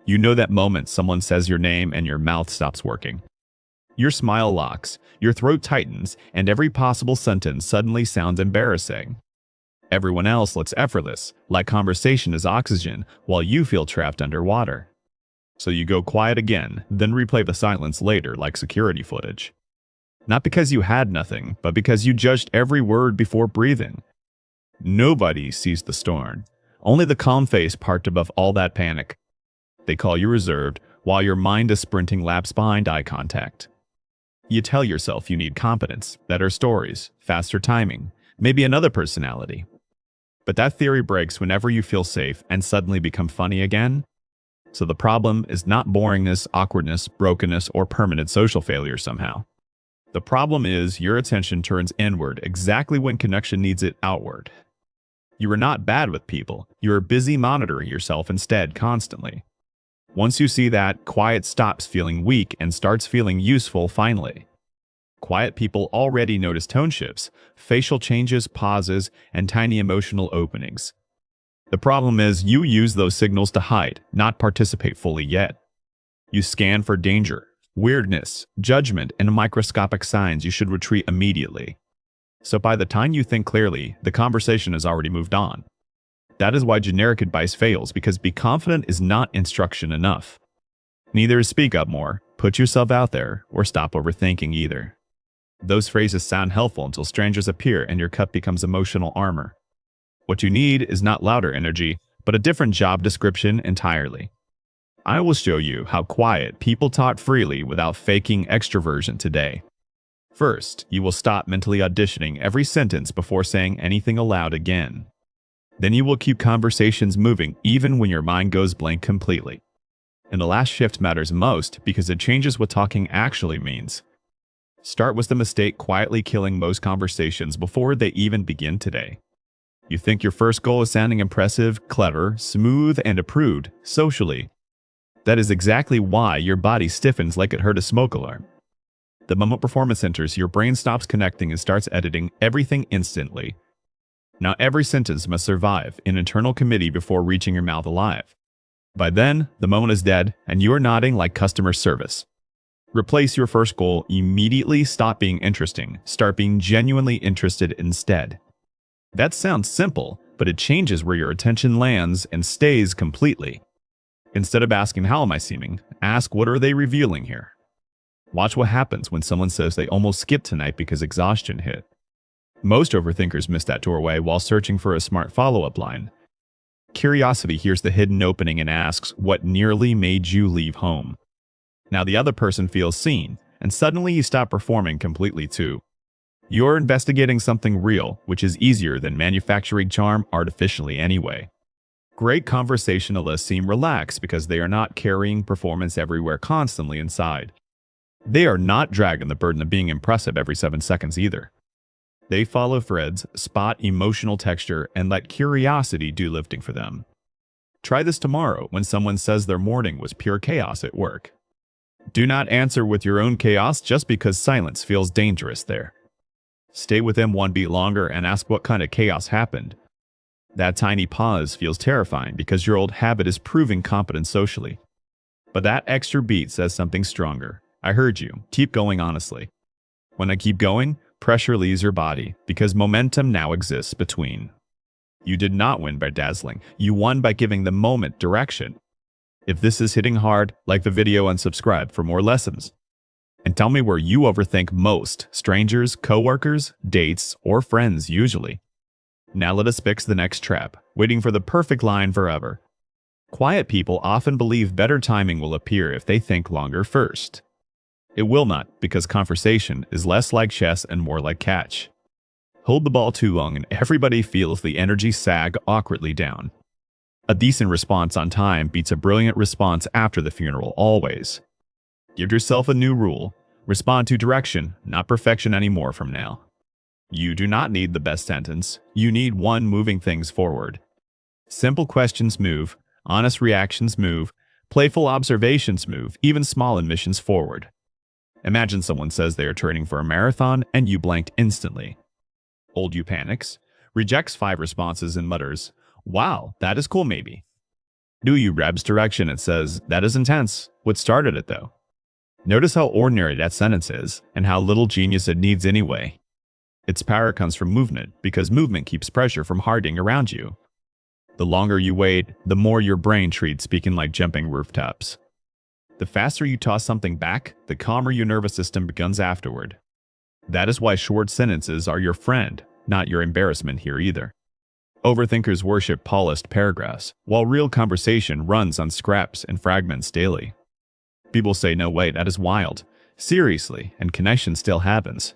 You know that moment someone says your name and your mouth stops working. Your smile locks, your throat tightens, and every possible sentence suddenly sounds embarrassing. Everyone else looks effortless, like conversation is oxygen, while you feel trapped underwater. So you go quiet again, then replay the silence later like security footage. Not because you had nothing, but because you judged every word before breathing. Nobody sees the storm. Only the calm face parked above all that panic. They call you reserved, while your mind is sprinting laps behind eye contact. You tell yourself you need competence, better stories, faster timing, maybe another personality. But that theory breaks whenever you feel safe and suddenly become funny again. So the problem is not boringness, awkwardness, brokenness, or permanent social failure somehow. The problem is your attention turns inward exactly when connection needs it outward. You are not bad with people, you are busy monitoring yourself instead constantly. Once you see that, quiet stops feeling weak and starts feeling useful finally. Quiet people already notice tone shifts, facial changes, pauses, and tiny emotional openings. The problem is you use those signals to hide, not participate fully yet. You scan for danger, weirdness, judgment, and microscopic signs you should retreat immediately. So by the time you think clearly, the conversation has already moved on. That is why generic advice fails, because be confident is not instruction enough. Neither is speak up more, put yourself out there, or stop overthinking either. Those phrases sound helpful until strangers appear and your cup becomes emotional armor. What you need is not louder energy, but a different job description entirely. I will show you how quiet people talk freely without faking extroversion today. First, you will stop mentally auditioning every sentence before saying anything aloud again. Then you will keep conversations moving even when your mind goes blank completely. And the last shift matters most because it changes what talking actually means. Start with the mistake quietly killing most conversations before they even begin today. You think your first goal is sounding impressive, clever, smooth, and approved socially. That is exactly why your body stiffens like it heard a smoke alarm. The moment performance enters, your brain stops connecting and starts editing everything instantly. Now every sentence must survive an internal committee before reaching your mouth alive. By then, the moment is dead and you are nodding like customer service. Replace your first goal immediately, stop being interesting, start being genuinely interested instead. That sounds simple, but it changes where your attention lands and stays completely. Instead of asking how am I seeming, ask what are they revealing here. Watch what happens when someone says they almost skipped tonight because exhaustion hit. Most overthinkers miss that doorway while searching for a smart follow-up line. Curiosity hears the hidden opening and asks what nearly made you leave home. Now the other person feels seen, and suddenly you stop performing completely too. You're investigating something real, which is easier than manufacturing charm artificially anyway. Great conversationalists seem relaxed because they are not carrying performance everywhere constantly inside. They are not dragging the burden of being impressive every 7 seconds either. They follow threads, spot emotional texture, and let curiosity do lifting for them. Try this tomorrow when someone says their morning was pure chaos at work. Do not answer with your own chaos just because silence feels dangerous there. Stay with them one beat longer and ask what kind of chaos happened. That tiny pause feels terrifying because your old habit is proving competent socially. But that extra beat says something stronger. I heard you. Keep going honestly. When I keep going, pressure leaves your body because momentum now exists between. You did not win by dazzling. You won by giving the moment direction. If this is hitting hard, like the video and subscribe for more lessons. And tell me where you overthink most, strangers, coworkers, dates, or friends usually. Now let us fix the next trap, waiting for the perfect line forever. Quiet people often believe better timing will appear if they think longer first. It will not, because conversation is less like chess and more like catch. Hold the ball too long and everybody feels the energy sag awkwardly down. A decent response on time beats a brilliant response after the funeral always. Give yourself a new rule. Respond to direction, not perfection anymore from now. You do not need the best sentence. You need one moving things forward. Simple questions move, honest reactions move, playful observations move, even small admissions forward. Imagine someone says they are training for a marathon and you blanked instantly. Old you panics, rejects 5 responses and mutters, "Wow, that is cool maybe." Do you grabs direction and says, "That is intense. What started it though?" Notice how ordinary that sentence is and how little genius it needs anyway. Its power comes from movement because movement keeps pressure from hardening around you. The longer you wait, the more your brain treats speaking like jumping rooftops. The faster you toss something back, the calmer your nervous system becomes afterward. That is why short sentences are your friend, not your embarrassment here either. Overthinkers worship polished paragraphs, while real conversation runs on scraps and fragments daily. People say, "No, wait, that is wild." Seriously, and connection still happens.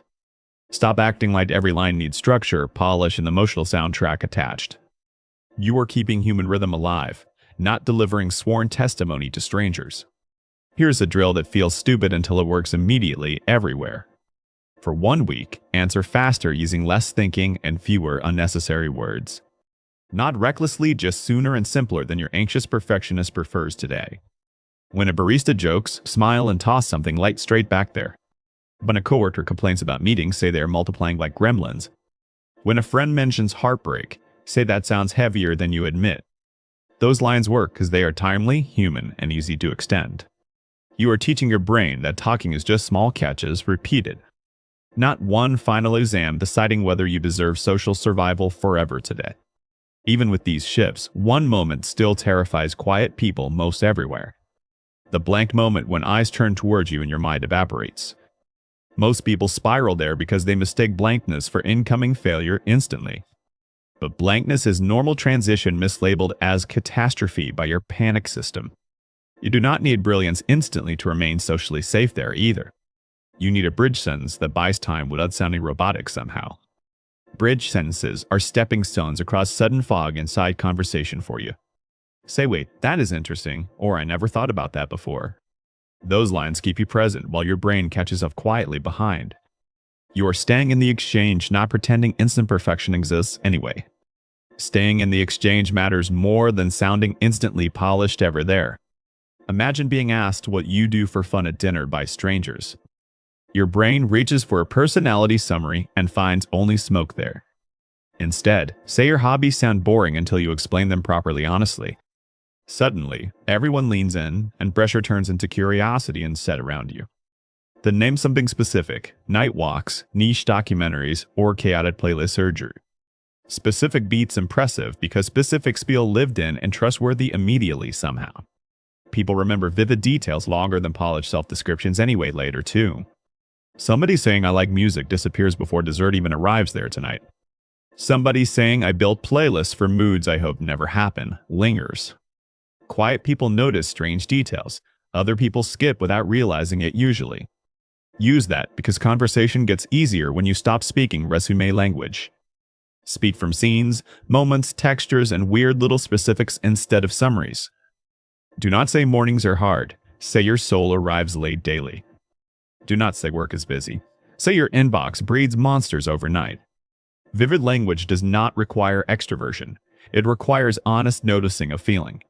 Stop acting like every line needs structure, polish, and emotional soundtrack attached. You are keeping human rhythm alive, not delivering sworn testimony to strangers. Here's a drill that feels stupid until it works immediately everywhere. For 1 week, answer faster using less thinking and fewer unnecessary words. Not recklessly, just sooner and simpler than your anxious perfectionist prefers today. When a barista jokes, smile and toss something light straight back there. When a coworker complains about meetings, say they are multiplying like gremlins. When a friend mentions heartbreak, say that sounds heavier than you admit. Those lines work because they are timely, human, and easy to extend. You are teaching your brain that talking is just small catches repeated. Not one final exam deciding whether you deserve social survival forever today. Even with these shifts, one moment still terrifies quiet people most everywhere. The blank moment when eyes turn towards you and your mind evaporates. Most people spiral there because they mistake blankness for incoming failure instantly. But blankness is normal transition mislabeled as catastrophe by your panic system. You do not need brilliance instantly to remain socially safe there either. You need a bridge sentence that buys time without sounding robotic somehow. Bridge sentences are stepping stones across sudden fog inside conversation for you. Say, "Wait, that is interesting," or "I never thought about that before." Those lines keep you present while your brain catches up quietly behind. You are staying in the exchange, not pretending instant perfection exists anyway. Staying in the exchange matters more than sounding instantly polished ever there. Imagine being asked what you do for fun at dinner by strangers. Your brain reaches for a personality summary and finds only smoke there. Instead, say your hobbies sound boring until you explain them properly honestly. Suddenly, everyone leans in, and pressure turns into curiosity instead around you. Then name something specific: night walks, niche documentaries, or chaotic playlist surgery. Specific beats impressive because specifics feel lived in and trustworthy immediately somehow. People remember vivid details longer than polished self-descriptions anyway later too. Somebody saying "I like music" disappears before dessert even arrives there tonight. Somebody saying "I built playlists for moods I hope never happen" lingers. Quiet people notice strange details. Other people skip without realizing it usually. Use that because conversation gets easier when you stop speaking resume language. Speak from scenes, moments, textures, and weird little specifics instead of summaries. Do not say mornings are hard. Say your soul arrives late daily. Do not say work is busy. Say your inbox breeds monsters overnight. Vivid language does not require extroversion. It requires honest noticing of feeling.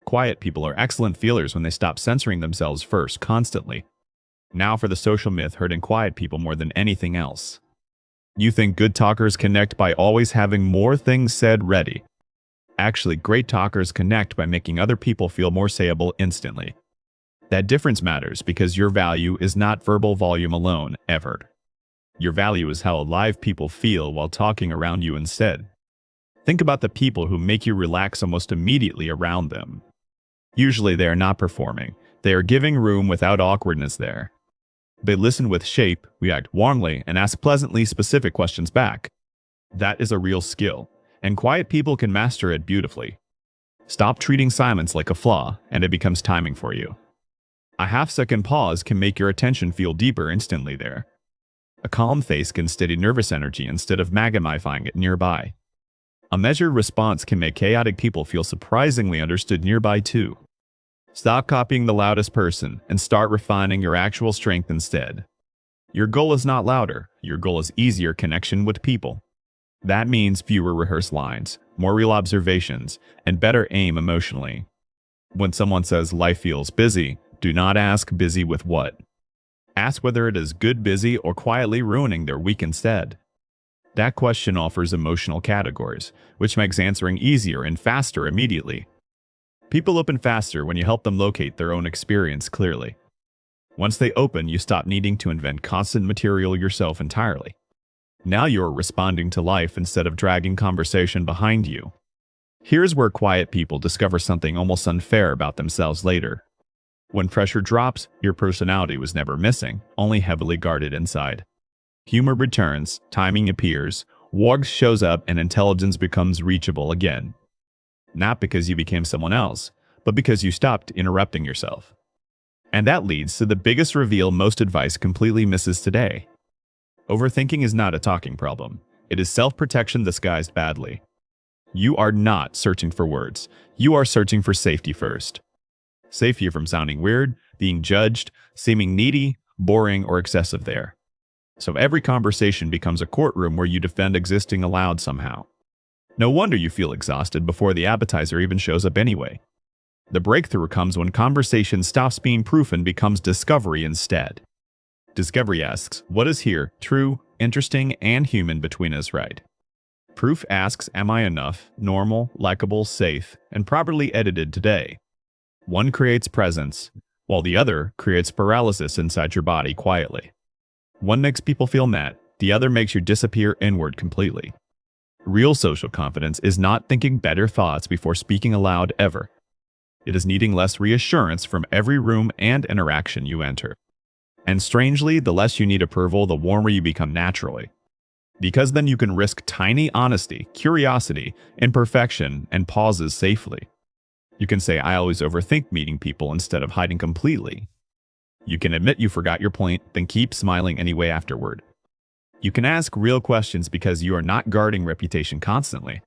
Quiet people are excellent feelers when they stop censoring themselves first constantly. Now for the social myth hurting quiet people more than anything else. You think good talkers connect by always having more things said ready. Actually, great talkers connect by making other people feel more sayable instantly. That difference matters because your value is not verbal volume alone, ever. Your value is how alive people feel while talking around you instead. Think about the people who make you relax almost immediately around them. Usually they are not performing. They are giving room without awkwardness there. They listen with shape, react warmly, and ask pleasantly specific questions back. That is a real skill, and quiet people can master it beautifully. Stop treating silence like a flaw, and it becomes timing for you. A half-second pause can make your attention feel deeper instantly there. A calm face can steady nervous energy instead of magnifying it nearby. A measured response can make chaotic people feel surprisingly understood nearby too. Stop copying the loudest person and start refining your actual strength instead. Your goal is not louder, your goal is easier connection with people. That means fewer rehearsed lines, more real observations, and better aim emotionally. When someone says life feels busy, do not ask busy with what. Ask whether it is good busy or quietly ruining their week instead. That question offers emotional categories, which makes answering easier and faster immediately. People open faster when you help them locate their own experience clearly. Once they open, you stop needing to invent constant material yourself entirely. Now you're responding to life instead of dragging conversation behind you. Here's where quiet people discover something almost unfair about themselves later. When pressure drops, your personality was never missing, only heavily guarded inside. Humor returns, timing appears, warmth shows up, and intelligence becomes reachable again. Not because you became someone else, but because you stopped interrupting yourself. And that leads to the biggest reveal most advice completely misses today. Overthinking is not a talking problem. It is self-protection disguised badly. You are not searching for words. You are searching for safety first. Safety from sounding weird, being judged, seeming needy, boring, or excessive there. So every conversation becomes a courtroom where you defend existing aloud somehow. No wonder you feel exhausted before the appetizer even shows up anyway. The breakthrough comes when conversation stops being proof and becomes discovery instead. Discovery asks, what is here, true, interesting, and human between us, right? Proof asks, am I enough, normal, likable, safe, and properly edited today? One creates presence, while the other creates paralysis inside your body quietly. One makes people feel met, the other makes you disappear inward completely. Real social confidence is not thinking better thoughts before speaking aloud ever. It is needing less reassurance from every room and interaction you enter. And strangely, the less you need approval, the warmer you become naturally. Because then you can risk tiny honesty, curiosity, imperfection, and pauses safely. You can say, I always overthink meeting people instead of hiding completely. You can admit you forgot your point, then keep smiling anyway afterward. You can ask real questions because you are not guarding reputation constantly.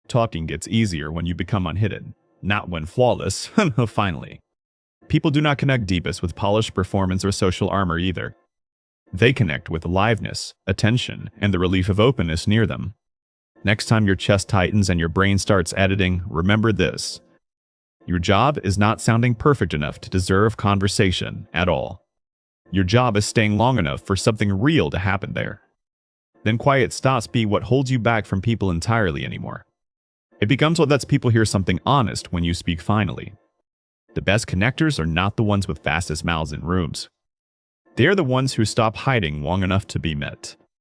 Talking gets easier when you become unhidden, not when flawless, finally. People do not connect deepest with polished performance or social armor either. They connect with aliveness, attention, and the relief of openness near them. Next time your chest tightens and your brain starts editing, remember this. Your job is not sounding perfect enough to deserve conversation at all. Your job is staying long enough for something real to happen there. Then quiet stops being what holds you back from people entirely anymore. It becomes what lets people hear something honest when you speak finally. The best connectors are not the ones with fastest mouths in rooms. They are the ones who stop hiding long enough to be met.